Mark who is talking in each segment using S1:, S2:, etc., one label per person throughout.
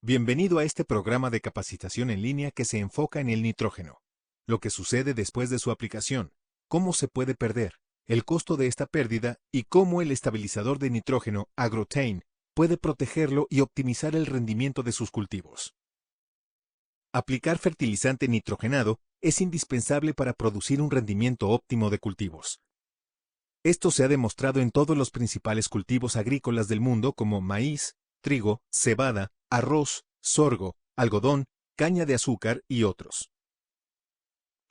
S1: Bienvenido a este programa de capacitación en línea que se enfoca en el nitrógeno, lo que sucede después de su aplicación, cómo se puede perder, el costo de esta pérdida y cómo el estabilizador de nitrógeno Agrotain puede protegerlo y optimizar el rendimiento de sus cultivos. Aplicar fertilizante nitrogenado es indispensable para producir un rendimiento óptimo de cultivos. Esto se ha demostrado en todos los principales cultivos agrícolas del mundo como maíz, trigo, cebada, arroz, sorgo, algodón, caña de azúcar y otros.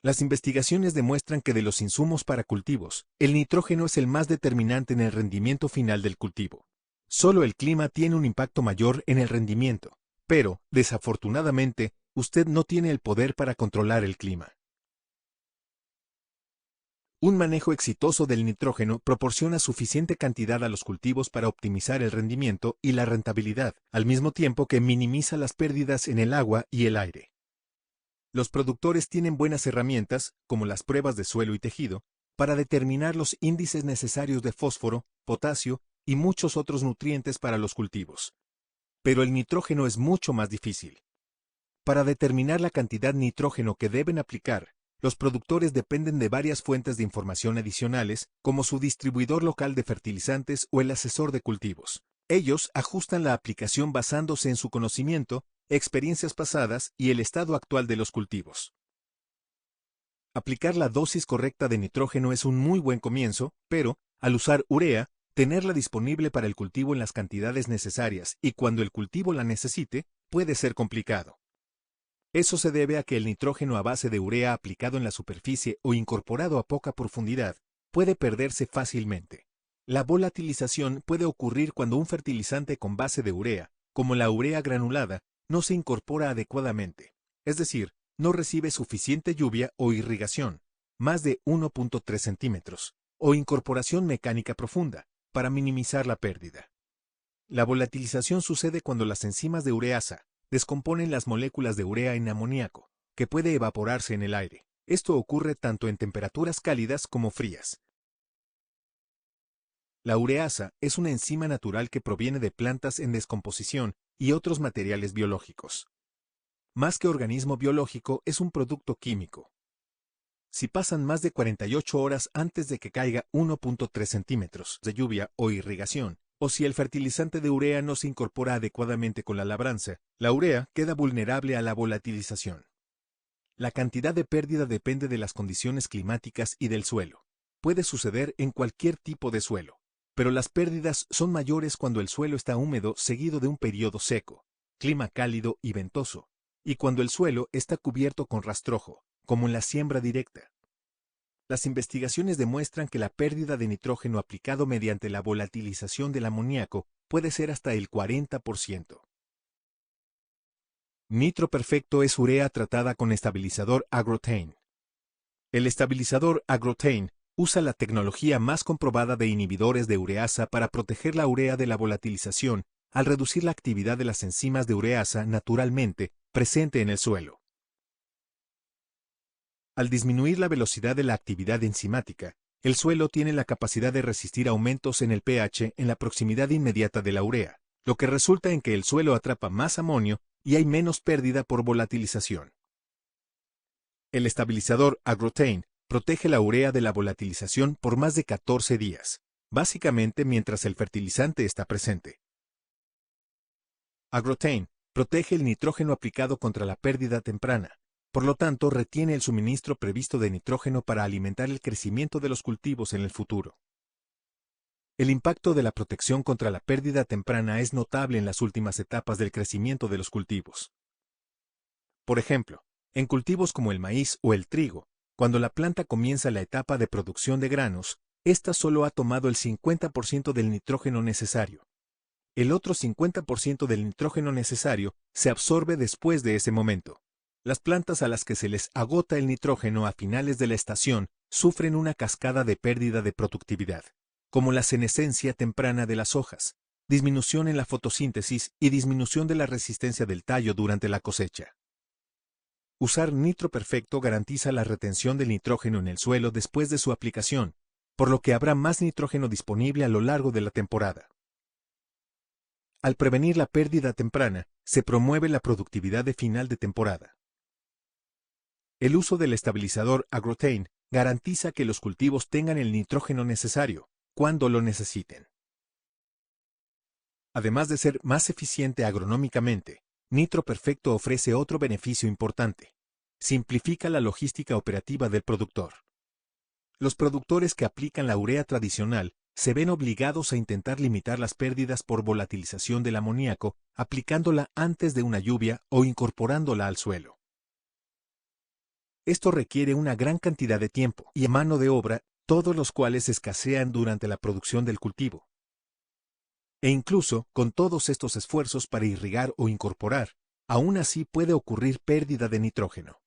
S1: Las investigaciones demuestran que de los insumos para cultivos, el nitrógeno es el más determinante en el rendimiento final del cultivo. Solo el clima tiene un impacto mayor en el rendimiento, pero, desafortunadamente, usted no tiene el poder para controlar el clima. Un manejo exitoso del nitrógeno proporciona suficiente cantidad a los cultivos para optimizar el rendimiento y la rentabilidad, al mismo tiempo que minimiza las pérdidas en el agua y el aire. Los productores tienen buenas herramientas, como las pruebas de suelo y tejido, para determinar los índices necesarios de fósforo, potasio y muchos otros nutrientes para los cultivos. Pero el nitrógeno es mucho más difícil. Para determinar la cantidad de nitrógeno que deben aplicar, los productores dependen de varias fuentes de información adicionales, como su distribuidor local de fertilizantes o el asesor de cultivos. Ellos ajustan la aplicación basándose en su conocimiento, experiencias pasadas y el estado actual de los cultivos. Aplicar la dosis correcta de nitrógeno es un muy buen comienzo, pero, al usar urea, tenerla disponible para el cultivo en las cantidades necesarias y cuando el cultivo la necesite, puede ser complicado. Eso se debe a que el nitrógeno a base de urea aplicado en la superficie o incorporado a poca profundidad puede perderse fácilmente. La volatilización puede ocurrir cuando un fertilizante con base de urea, como la urea granulada, no se incorpora adecuadamente, es decir, no recibe suficiente lluvia o irrigación, más de 1.3 centímetros, o incorporación mecánica profunda, para minimizar la pérdida. La volatilización sucede cuando las enzimas de ureasa descomponen las moléculas de urea en amoníaco, que puede evaporarse en el aire. Esto ocurre tanto en temperaturas cálidas como frías. La ureasa es una enzima natural que proviene de plantas en descomposición y otros materiales biológicos. Más que organismo biológico, es un producto químico. Si pasan más de 48 horas antes de que caiga 1.3 centímetros de lluvia o irrigación, o si el fertilizante de urea no se incorpora adecuadamente con la labranza, la urea queda vulnerable a la volatilización. La cantidad de pérdida depende de las condiciones climáticas y del suelo. Puede suceder en cualquier tipo de suelo, pero las pérdidas son mayores cuando el suelo está húmedo seguido de un periodo seco, clima cálido y ventoso, y cuando el suelo está cubierto con rastrojo, como en la siembra directa. Las investigaciones demuestran que la pérdida de nitrógeno aplicado mediante la volatilización del amoníaco puede ser hasta el 40%. Nitro Perfecto es urea tratada con estabilizador Agrotain. El estabilizador Agrotain usa la tecnología más comprobada de inhibidores de ureasa para proteger la urea de la volatilización al reducir la actividad de las enzimas de ureasa naturalmente presente en el suelo. Al disminuir la velocidad de la actividad enzimática, el suelo tiene la capacidad de resistir aumentos en el pH en la proximidad inmediata de la urea, lo que resulta en que el suelo atrapa más amonio y hay menos pérdida por volatilización. El estabilizador Agrotain protege la urea de la volatilización por más de 14 días, básicamente mientras el fertilizante está presente. Agrotain protege el nitrógeno aplicado contra la pérdida temprana. Por lo tanto, retiene el suministro previsto de nitrógeno para alimentar el crecimiento de los cultivos en el futuro. El impacto de la protección contra la pérdida temprana es notable en las últimas etapas del crecimiento de los cultivos. Por ejemplo, en cultivos como el maíz o el trigo, cuando la planta comienza la etapa de producción de granos, ésta solo ha tomado el 50% del nitrógeno necesario. El otro 50% del nitrógeno necesario se absorbe después de ese momento. Las plantas a las que se les agota el nitrógeno a finales de la estación sufren una cascada de pérdida de productividad, como la senescencia temprana de las hojas, disminución en la fotosíntesis y disminución de la resistencia del tallo durante la cosecha. Usar Nitro Perfecto garantiza la retención del nitrógeno en el suelo después de su aplicación, por lo que habrá más nitrógeno disponible a lo largo de la temporada. Al prevenir la pérdida temprana, se promueve la productividad de final de temporada. El uso del estabilizador Agrotain garantiza que los cultivos tengan el nitrógeno necesario, cuando lo necesiten. Además de ser más eficiente agronómicamente, Nitro Perfecto ofrece otro beneficio importante. Simplifica la logística operativa del productor. Los productores que aplican la urea tradicional se ven obligados a intentar limitar las pérdidas por volatilización del amoníaco aplicándola antes de una lluvia o incorporándola al suelo. Esto requiere una gran cantidad de tiempo y mano de obra, todos los cuales escasean durante la producción del cultivo. E incluso, con todos estos esfuerzos para irrigar o incorporar, aún así puede ocurrir pérdida de nitrógeno.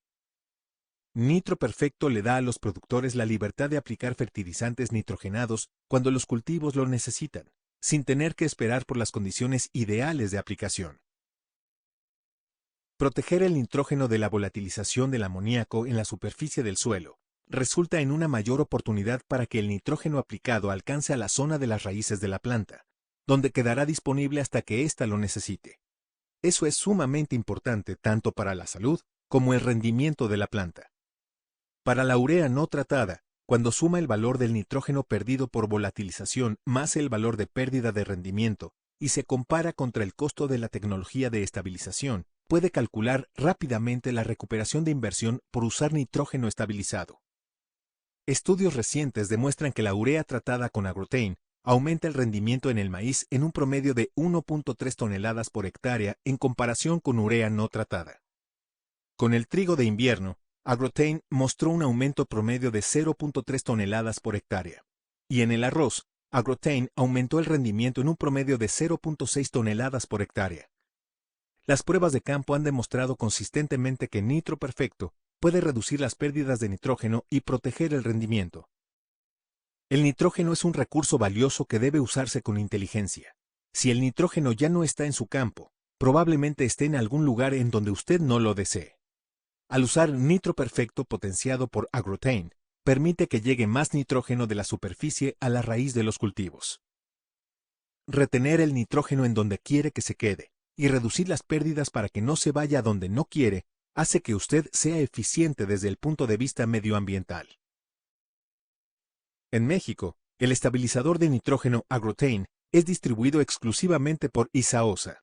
S1: Nitro Perfecto le da a los productores la libertad de aplicar fertilizantes nitrogenados cuando los cultivos lo necesitan, sin tener que esperar por las condiciones ideales de aplicación. Proteger el nitrógeno de la volatilización del amoníaco en la superficie del suelo resulta en una mayor oportunidad para que el nitrógeno aplicado alcance a la zona de las raíces de la planta, donde quedará disponible hasta que ésta lo necesite. Eso es sumamente importante tanto para la salud como el rendimiento de la planta. Para la urea no tratada, cuando suma el valor del nitrógeno perdido por volatilización más el valor de pérdida de rendimiento y se compara contra el costo de la tecnología de estabilización, puede calcular rápidamente la recuperación de inversión por usar nitrógeno estabilizado. Estudios recientes demuestran que la urea tratada con Agrotain aumenta el rendimiento en el maíz en un promedio de 1.3 toneladas por hectárea en comparación con urea no tratada. Con el trigo de invierno, Agrotain mostró un aumento promedio de 0.3 toneladas por hectárea. Y en el arroz, Agrotain aumentó el rendimiento en un promedio de 0.6 toneladas por hectárea. Las pruebas de campo han demostrado consistentemente que Nitro Perfecto puede reducir las pérdidas de nitrógeno y proteger el rendimiento. El nitrógeno es un recurso valioso que debe usarse con inteligencia. Si el nitrógeno ya no está en su campo, probablemente esté en algún lugar en donde usted no lo desee. Al usar Nitro Perfecto potenciado por Agrotain, permite que llegue más nitrógeno de la superficie a la raíz de los cultivos. Retener el nitrógeno en donde quiere que se quede y reducir las pérdidas para que no se vaya a donde no quiere hace que usted sea eficiente desde el punto de vista medioambiental. En México, el estabilizador de nitrógeno Agrotain es distribuido exclusivamente por Izaosa.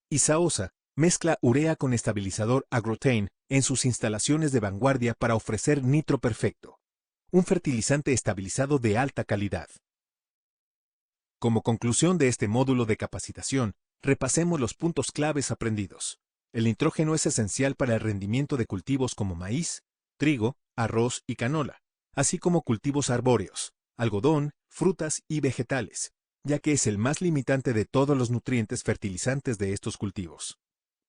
S1: Izaosa mezcla urea con estabilizador Agrotain en sus instalaciones de vanguardia para ofrecer Nitro Perfecto, un fertilizante estabilizado de alta calidad. Como conclusión de este módulo de capacitación, repasemos los puntos claves aprendidos. El nitrógeno es esencial para el rendimiento de cultivos como maíz, trigo, arroz y canola, así como cultivos arbóreos, algodón, frutas y vegetales, ya que es el más limitante de todos los nutrientes fertilizantes de estos cultivos.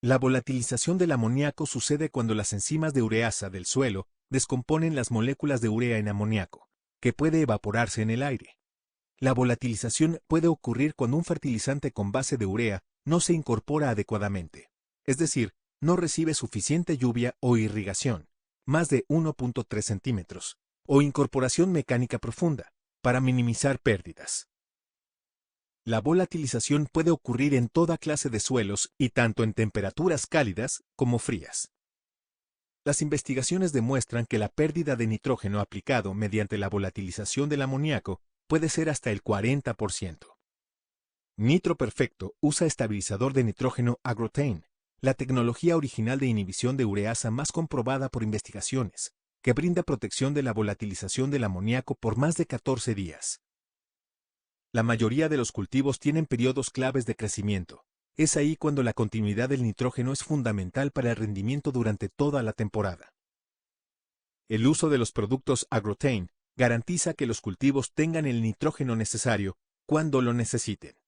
S1: La volatilización del amoníaco sucede cuando las enzimas de ureasa del suelo descomponen las moléculas de urea en amoníaco, que puede evaporarse en el aire. La volatilización puede ocurrir cuando un fertilizante con base de urea no se incorpora adecuadamente, es decir, no recibe suficiente lluvia o irrigación, más de 1.3 centímetros, o incorporación mecánica profunda, para minimizar pérdidas. La volatilización puede ocurrir en toda clase de suelos y tanto en temperaturas cálidas como frías. Las investigaciones demuestran que la pérdida de nitrógeno aplicado mediante la volatilización del amoníaco puede ser hasta el 40%. Nitro Perfecto usa estabilizador de nitrógeno Agrotain, la tecnología original de inhibición de ureasa más comprobada por investigaciones, que brinda protección de la volatilización del amoníaco por más de 14 días. La mayoría de los cultivos tienen periodos claves de crecimiento. Es ahí cuando la continuidad del nitrógeno es fundamental para el rendimiento durante toda la temporada. El uso de los productos Agrotain garantiza que los cultivos tengan el nitrógeno necesario cuando lo necesiten.